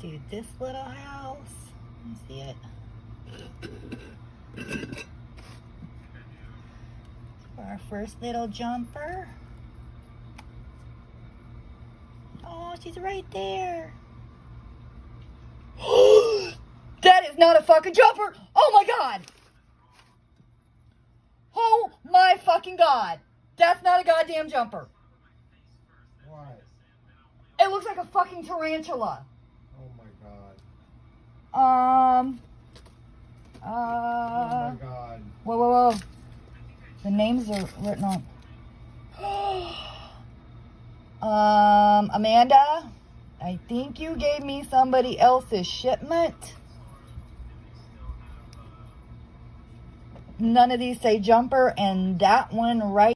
to this little house. Let me see it. For our first little jumper. Oh, she's right there. That is not a fucking jumper. Oh my god. Oh my fucking god. That's not a goddamn jumper. What? It looks like a fucking tarantula. Oh my god. Oh my god. Whoa. The names are written on. Amanda, I think you gave me somebody else's shipment. None of these say jumper, and that one right